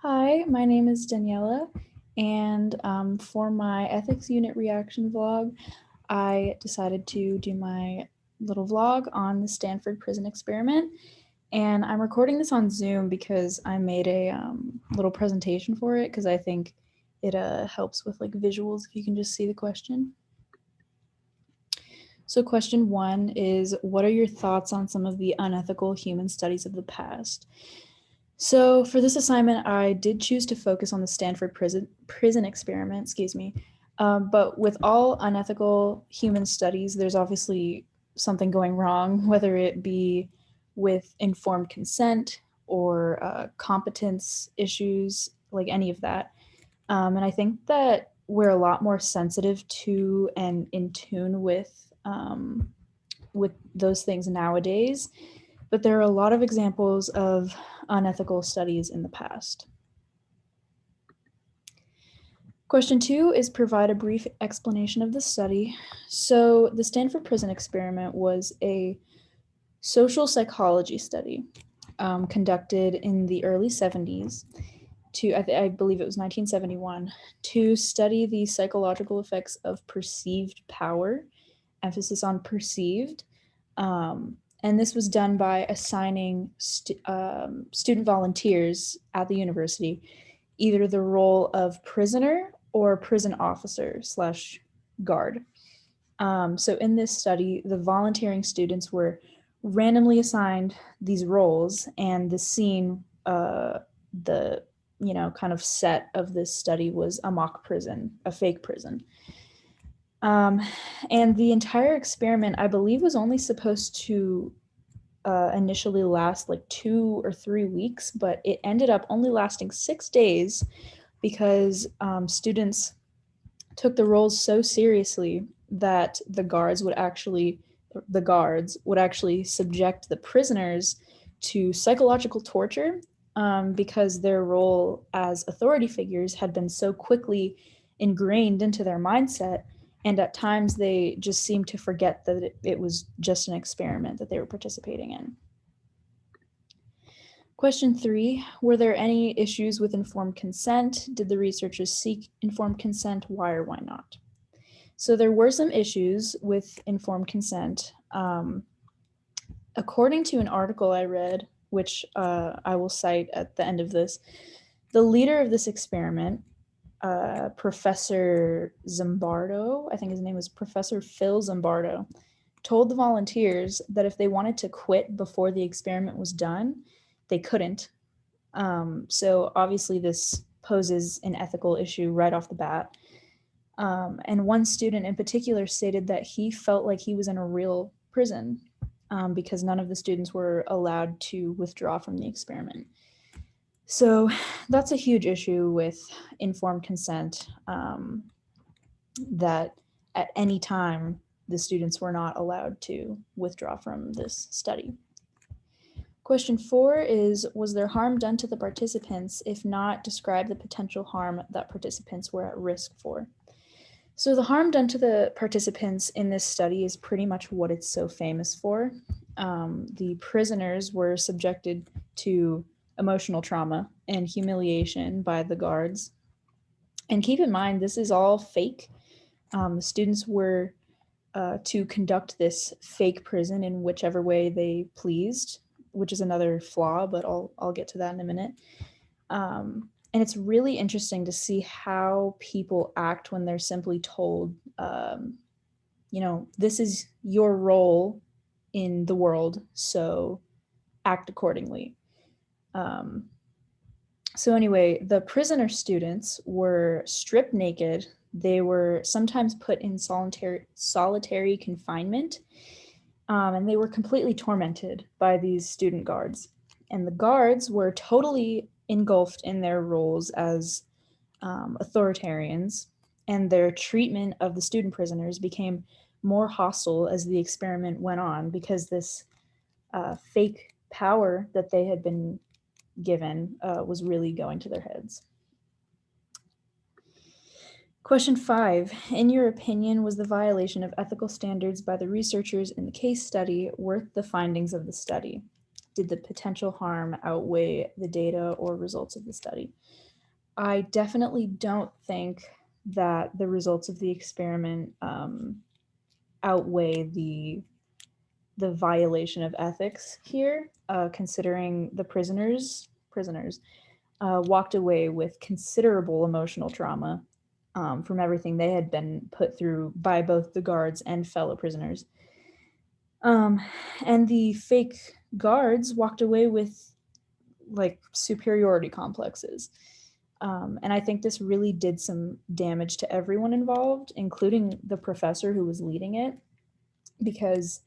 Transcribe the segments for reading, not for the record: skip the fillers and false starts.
Hi, my name is Daniela, and for my ethics unit reaction vlog, I decided to do my little vlog on the Stanford prison experiment. And I'm recording this on Zoom because I made a little presentation for it because I think it helps with like visuals if you can just see the question. So, question one is, what are your thoughts on some of the unethical human studies of the past? So for this assignment, I did choose to focus on the Stanford prison experiment, excuse me. But with all unethical human studies, there's obviously something going wrong, whether it be with informed consent or competence issues, like any of that. And I think that we're a lot more sensitive to and in tune with those things nowadays, but there are a lot of examples of unethical studies in the past. Question two is provide a brief explanation of the study. So, the Stanford Prison Experiment was a social psychology study conducted in the early 70s I believe it was 1971, to study the psychological effects of perceived power, emphasis on perceived. And this was done by assigning student volunteers at the university either the role of prisoner or prison officer slash guard. So in this study, the volunteering students were randomly assigned these roles, and the scene, the kind of set of this study was a mock prison, a fake prison. Um, and the entire experiment, I believe, was only supposed to initially last like 2 or 3 weeks, but it ended up only lasting 6 days because students took the roles so seriously that the guards would actually subject the prisoners to psychological torture because their role as authority figures had been so quickly ingrained into their mindset, and at times they just seemed to forget that it was just an experiment that they were participating in. Question three, were there any issues with informed consent? Did the researchers seek informed consent? Why or why not? So there were some issues with informed consent. According to an article I read, which I will cite at the end of this, the leader of this experiment, Professor Zimbardo, I think his name was Professor Phil Zimbardo, told the volunteers that if they wanted to quit before the experiment was done, they couldn't. So obviously, this poses an ethical issue right off the bat. And one student in particular stated that he felt like he was in a real prison because none of the students were allowed to withdraw from the experiment. So that's a huge issue with informed consent, that at any time the students were not allowed to withdraw from this study. Question four is, was there harm done to the participants? If not, describe the potential harm that participants were at risk for. So the harm done to the participants in this study is pretty much what it's so famous for. The prisoners were subjected to emotional trauma and humiliation by the guards. And keep in mind, this is all fake. The students were to conduct this fake prison in whichever way they pleased, which is another flaw, but I'll get to that in a minute. And it's really interesting to see how people act when they're simply told, this is your role in the world, so act accordingly. Um, so, anyway, the prisoner students were stripped naked. They were sometimes put in solitary confinement, and they were completely tormented by these student guards. And the guards were totally engulfed in their roles as authoritarians, and their treatment of the student prisoners became more hostile as the experiment went on because this fake power that they had been given was really going to their heads. Question five, in your opinion, was the violation of ethical standards by the researchers in the case study worth the findings of the study? did the potential harm outweigh the data or results of the study? I definitely don't think that the results of the experiment outweigh the violation of ethics here, considering the prisoners walked away with considerable emotional trauma from everything they had been put through by both the guards and fellow prisoners. Um, and the fake guards walked away with like superiority complexes. And I think this really did some damage to everyone involved, including the professor who was leading it, because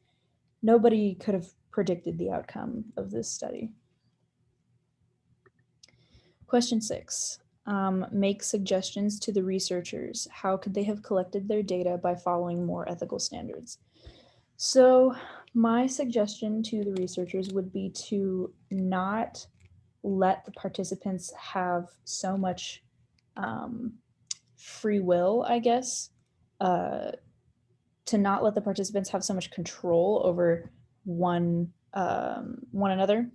nobody could have predicted the outcome of this study. Question 6. Make suggestions to the researchers. How could they have collected their data by following more ethical standards? So, my suggestion to the researchers would be to not let the participants have so much free will, I guess, to not let the participants have so much control over one another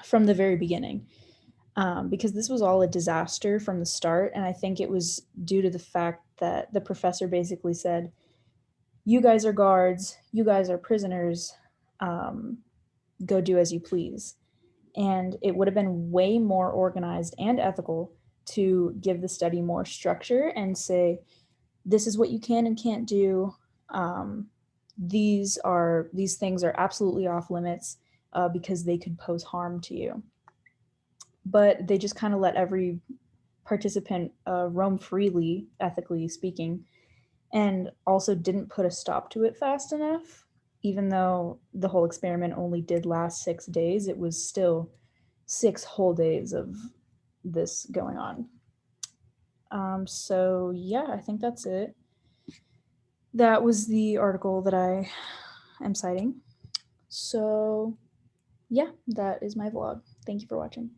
from the very beginning, because this was all a disaster from the start, and I think it was due to the fact that the professor basically said, "You guys are guards, you guys are prisoners, go do as you please." And it would have been way more organized and ethical to give the study more structure and say, this is what you can and can't do. Um, these things are absolutely off limits because they could pose harm to you. But they just kind of let every participant roam freely, ethically speaking, and also didn't put a stop to it fast enough. Even though the whole experiment only did last 6 days, it was still 6 whole days of this going on. So yeah, I think that's it. That was the article that I am citing. So yeah, that is my vlog. Thank you for watching.